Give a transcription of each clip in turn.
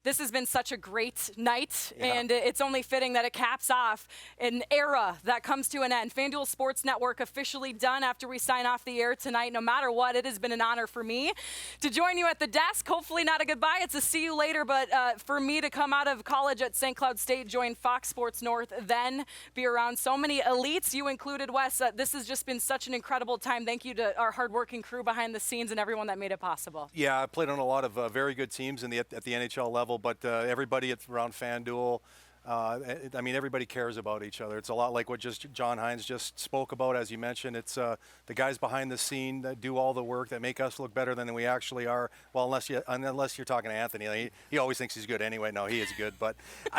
This has been such a great night, and it's only fitting that it caps off an era that comes to an end. FanDuel Sports Network officially done after we sign off the air tonight. No matter what, it has been an honor for me to join you at the desk. Hopefully not a goodbye. It's a see you later, but for me to come out of college at St. Cloud State, join Fox Sports North, then be around so many elites, you included, Wes. This has just been such an incredible time. Thank you to our hardworking crew behind the scenes and everyone that made it possible. Yeah, I played on a lot of very good teams at the NHL level, but everybody around FanDuel, I mean, everybody cares about each other. It's a lot like what just John Hines just spoke about, as you mentioned. It's the guys behind the scene that do all the work that make us look better than we actually are. Well, unless you're talking to Anthony, he always thinks he's good anyway. No, he is good. But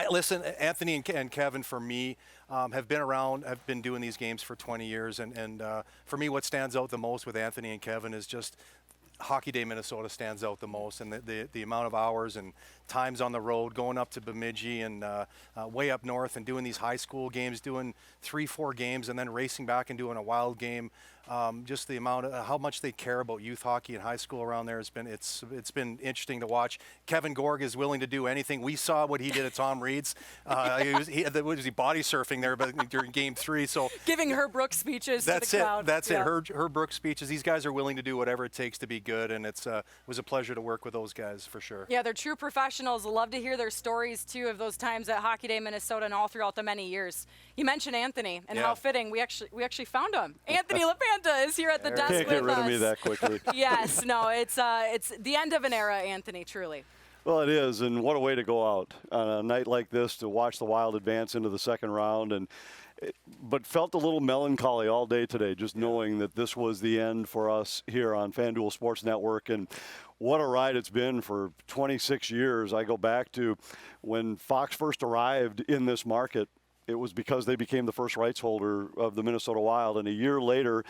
listen, Anthony and Kevin, for me, have been around, have been doing these games for 20 years, and for me, what stands out the most with Anthony and Kevin is just Hockey Day Minnesota stands out the most, and the amount of hours and times on the road, going up to Bemidji and way up north and doing these high school games, doing 3-4 games and then racing back and doing a wild game. Just the amount of how much they care about youth hockey in high school around there has been it's been interesting to watch. Kevin Gorg is willing to do anything. We saw what he did at Tom Reed's. Was he body surfing there during Game 3? So giving her Brooks speeches to the crowd. That's it. Her Brooks speeches. These guys are willing to do whatever it takes to be good, and it was a pleasure to work with those guys for sure. Yeah, they're true professionals. Love to hear their stories too of those times at Hockey Day Minnesota and all throughout the many years. You mentioned Anthony and how fitting. We actually found him. Anthony LaPanta is here at the desk with us. Can't get rid of me that quickly. Yes, no, it's the end of an era, Anthony, truly. Well, it is, and what a way to go out on a night like this to watch the Wild advance into the second round, but felt a little melancholy all day today, just knowing that this was the end for us here on FanDuel Sports Network. And what a ride it's been for 26 years. I go back to when Fox first arrived in this market. It was because they became the first rights holder of the Minnesota Wild, and a year later,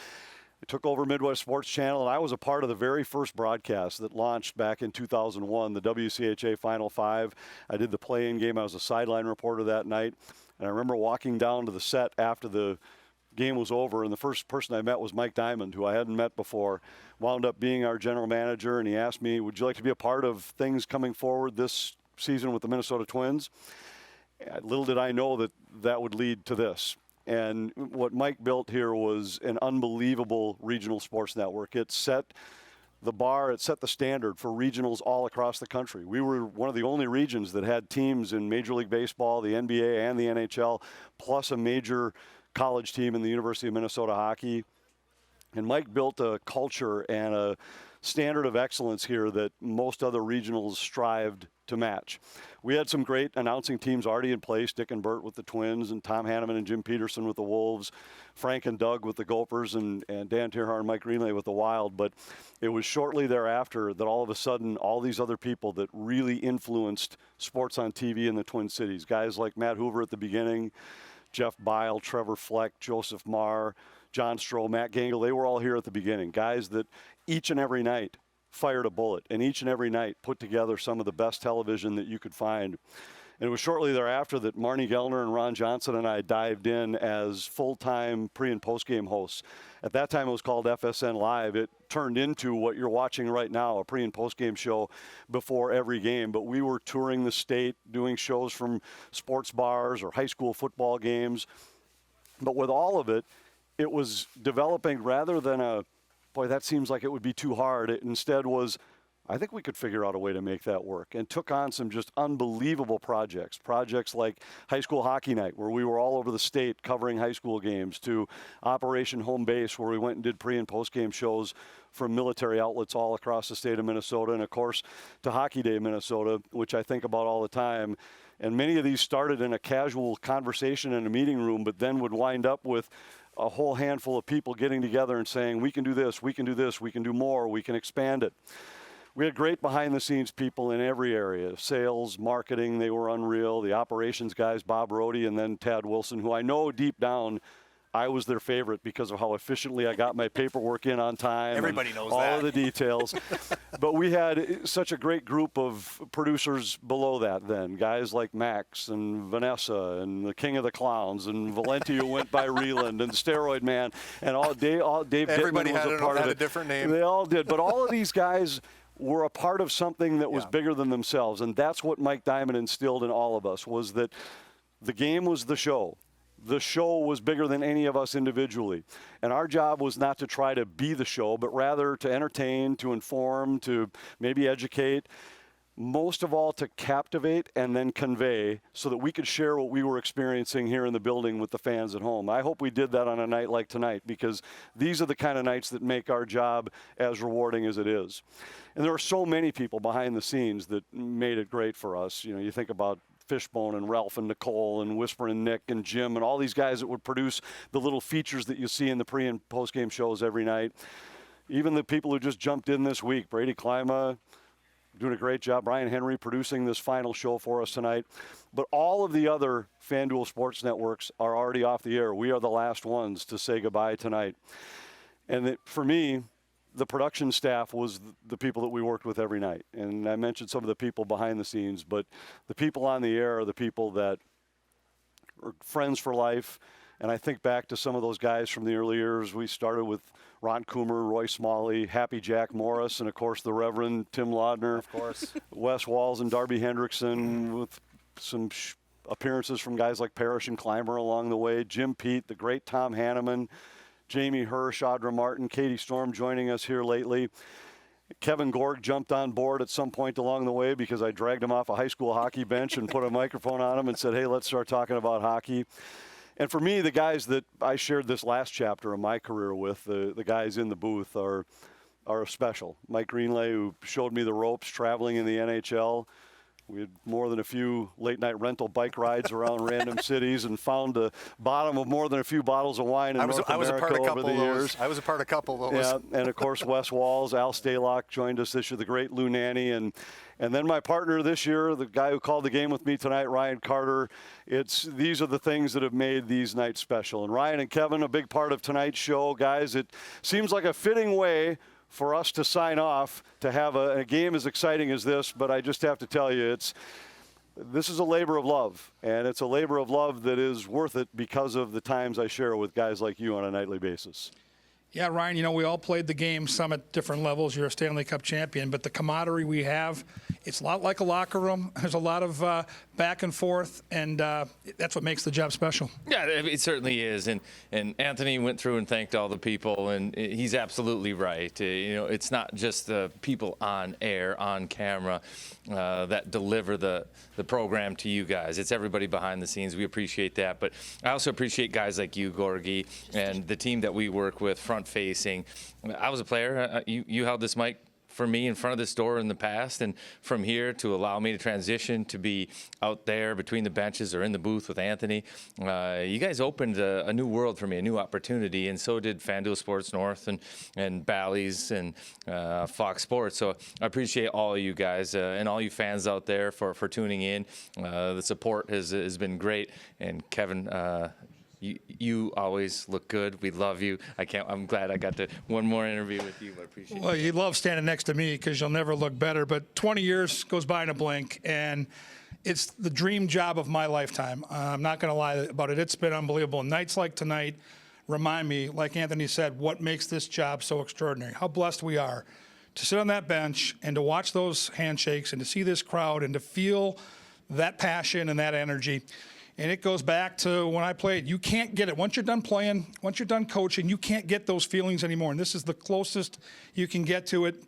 I took over Midwest Sports Channel, and I was a part of the very first broadcast that launched back in 2001, the WCHA Final Five. I did the play-in game. I was a sideline reporter that night, and I remember walking down to the set after the game was over, and the first person I met was Mike Diamond, who I hadn't met before, wound up being our general manager, and he asked me, would you like to be a part of things coming forward this season with the Minnesota Twins? Little did I know that would lead to this. And what Mike built here was an unbelievable regional sports network. It set the bar, it set the standard for regionals all across the country. We were one of the only regions that had teams in Major League Baseball, the NBA, and the NHL, plus a major college team in the University of Minnesota hockey. And Mike built a culture and a standard of excellence here that most other regionals strived to match. We had some great announcing teams already in place, Dick and Bert with the Twins, and Tom Hanneman and Jim Peterson with the Wolves, Frank and Doug with the Gophers, and Dan Tierhar and Mike Greenlay with the Wild. But it was shortly thereafter that all of a sudden all these other people that really influenced sports on TV in the Twin Cities, guys like Matt Hoover at the beginning, Jeff Bile, Trevor Fleck, Joseph Marr, John Stroh, Matt Gangle, they were all here at the beginning. Guys that each and every night fired a bullet, and each and every night put together some of the best television that you could find. And it was shortly thereafter that Marnie Gellner and Ron Johnson and I dived in as full-time pre- and post-game hosts. At that time, it was called FSN Live. It turned into what you're watching right now, a pre- and post-game show before every game. But we were touring the state, doing shows from sports bars or high school football games. But with all of it, it was developing rather than boy, that seems like it would be too hard. It instead was, I think we could figure out a way to make that work, and took on some just unbelievable projects like High School Hockey Night, where we were all over the state covering high school games, to Operation Home Base, where we went and did pre- and post-game shows from military outlets all across the state of Minnesota, and of course to Hockey Day Minnesota, which I think about all the time. And many of these started in a casual conversation in a meeting room, but then would wind up with a whole handful of people getting together and saying, we can do this, we can do this, we can do more, we can expand it. We had great behind-the-scenes people in every area, sales, marketing, they were unreal. The operations guys, Bob Rohde and then Tad Wilson, who I know deep down I was their favorite because of how efficiently I got my paperwork in on time. Everybody knows that. All of the details. But we had such a great group of producers below that then. Guys like Max and Vanessa and the King of the Clowns and Valenti, who went by Reland, and Steroid Man. And Dave Everybody Dittman was a part of it. had a different name. They all did. But all of these guys were a part of something that was bigger than themselves. And that's what Mike Diamond instilled in all of us, was that the game was the show. The show was bigger than any of us individually. And our job was not to try to be the show, but rather to entertain, to inform, to maybe educate, most of all to captivate and then convey so that we could share what we were experiencing here in the building with the fans at home. I hope we did that on a night like tonight, because these are the kind of nights that make our job as rewarding as it is. And there are so many people behind the scenes that made it great for us. You know, you think about Fishbone and Ralph and Nicole and Whisper and Nick and Jim and all these guys that would produce the little features that you see in the pre- and post-game shows every night. Even the people who just jumped in this week, Brady Klima, doing a great job. Brian Henry producing this final show for us tonight. But all of the other FanDuel Sports Networks are already off the air. We are the last ones to say goodbye tonight. And for me, the production staff was the people that we worked with every night. And I mentioned some of the people behind the scenes, but the people on the air are the people that are friends for life. And I think back to some of those guys from the early years. We started with Ron Coomer, Roy Smalley, Happy Jack Morris, and, of course, the Reverend Tim Laudner. Of course. Wes Walls and Darby Hendrickson, with some appearances from guys like Parrish and Clymer along the way. Jim Pete, the great Tom Hanneman, Jamie Hirsch, Audra Martin, Katie Storm joining us here lately. Kevin Gorg jumped on board at some point along the way because I dragged him off a high school hockey bench and put a microphone on him and said, hey, let's start talking about hockey. And for me, the guys that I shared this last chapter of my career with, the guys in the booth, are special. Mike Greenlay, who showed me the ropes traveling in the NHL. We had more than a few late-night rental bike rides around random cities and found the bottom of more than a few bottles of wine in North America over the years. I was a part of a couple of those. Yeah, and, of course, Wes Walls, Al Stalock joined us this year, the great Lou Nanny, and then my partner this year, the guy who called the game with me tonight, Ryan Carter. These are the things that have made these nights special. And Ryan and Kevin, a big part of tonight's show. Guys, it seems like a fitting way for us to sign off, to have a game as exciting as this, but I just have to tell you, this is a labor of love, and it's a labor of love that is worth it because of the times I share with guys like you on a nightly basis. Yeah, Ryan, you know, we all played the game, some at different levels. You're a Stanley Cup champion, but the camaraderie we have, it's a lot like a locker room. There's a lot of back and forth, and that's what makes the job special. Yeah, it certainly is. And Anthony went through and thanked all the people, and he's absolutely right. You know, it's not just the people on air, on camera, that deliver the program to you guys. It's everybody behind the scenes. We appreciate that. But I also appreciate guys like you, Gorgie, and the team that we work with, front-facing. I was a player. You held this mic for me in front of this door in the past, and from here to allow me to transition to be out there between the benches or in the booth with Anthony. You guys opened a new world for me, a new opportunity, and so did FanDuel Sports North and Bally's and Fox Sports. So I appreciate all of you guys and all you fans out there for tuning in. The support has been great, and Kevin, you always look good. We love you. I'm glad I got one more interview with you. I appreciate it. Well, you love standing next to me because you'll never look better. But 20 years goes by in a blink, and it's the dream job of my lifetime. I'm not going to lie about it. It's been unbelievable. Nights like tonight remind me, like Anthony said, what makes this job so extraordinary. How blessed we are to sit on that bench and to watch those handshakes and to see this crowd and to feel that passion and that energy. And it goes back to when I played. You can't get it. Once you're done playing, once you're done coaching, you can't get those feelings anymore. And this is the closest you can get to it.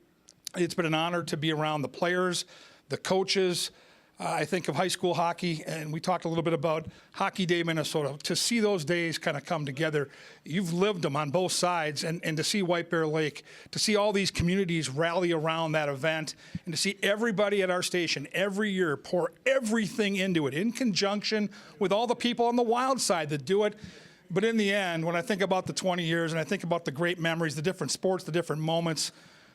It's been an honor to be around the players, the coaches. I think of high school hockey, and we talked a little bit about Hockey Day Minnesota. To see those days kind of come together, you've lived them on both sides, and to see White Bear Lake, to see all these communities rally around that event, and to see everybody at our station every year pour everything into it in conjunction with all the people on the Wild side that do it. But in the end, when I think about the 20 years and I think about the great memories, the different sports, the different moments,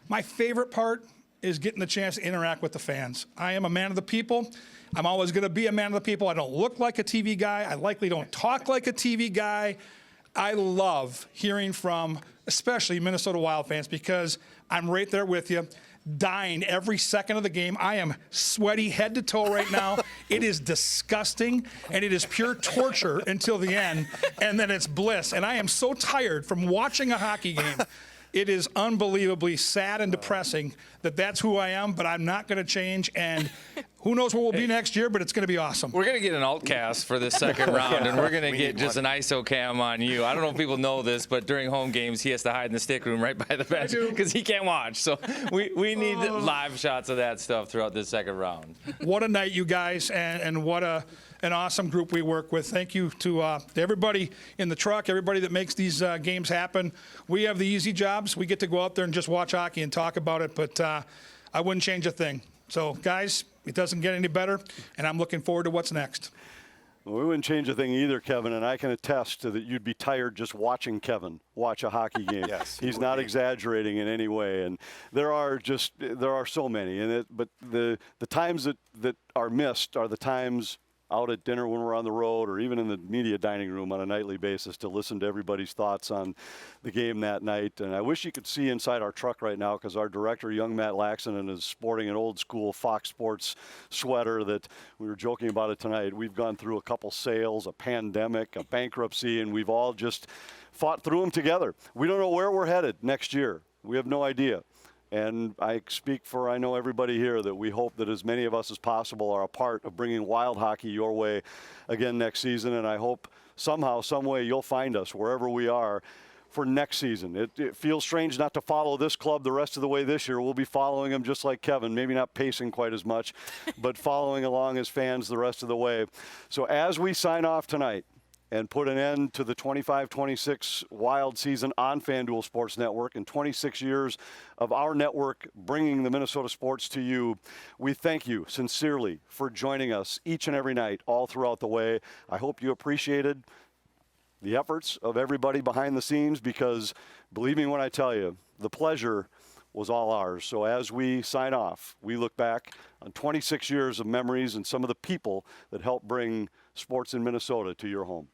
my favorite part is getting the chance to interact with the fans. I am a man of the people. I'm always going to be a man of the people. I don't look like a TV guy. I likely don't talk like a TV guy. I love hearing from especially Minnesota Wild fans because I'm right there with you, dying every second of the game. I am sweaty head to toe right now. It is disgusting, and it is pure torture until the end, and then it's bliss. And I am so tired from watching a hockey game It is unbelievably sad and depressing that that's who I am, but I'm not going to change. And who knows what we'll be next year, but it's going to be awesome. We're going to get an alt cast for this second round, and we're going to get just an ISO cam on you. I don't know if people know this, but during home games, he has to hide in the stick room right by the bench because he can't watch. So we need live shots of that stuff throughout this second round. What a night, you guys, and what an awesome group we work with. Thank you to everybody in the truck, everybody that makes these games happen. We have the easy jobs. We get to go out there and just watch hockey and talk about it, but I wouldn't change a thing. So, guys, it doesn't get any better, and I'm looking forward to what's next. Well, we wouldn't change a thing either, Kevin, and I can attest to that you'd be tired just watching Kevin watch a hockey game. Yes, he's not exaggerating in any way, and there are so many, but the times that are missed are the times out at dinner when we're on the road or even in the media dining room on a nightly basis to listen to everybody's thoughts on the game that night. And I wish you could see inside our truck right now because our director, young Matt Laxonen, is sporting an old school Fox Sports sweater that we were joking about it tonight. We've gone through a couple sales, a pandemic, a bankruptcy, and we've all just fought through them together. We don't know where we're headed next year. We have no idea. And I speak for, I know everybody here, that we hope that as many of us as possible are a part of bringing wild hockey your way again next season. And I hope somehow, some way you'll find us wherever we are for next season. It feels strange not to follow this club the rest of the way this year. We'll be following them just like Kevin, maybe not pacing quite as much, but following along as fans the rest of the way. So as we sign off tonight, and put an end to the 25-26 Wild season on FanDuel Sports Network and 26 years of our network bringing the Minnesota sports to you. We thank you sincerely for joining us each and every night all throughout the way. I hope you appreciated the efforts of everybody behind the scenes because, believe me when I tell you, the pleasure was all ours. So as we sign off, we look back on 26 years of memories and some of the people that helped bring sports in Minnesota to your home.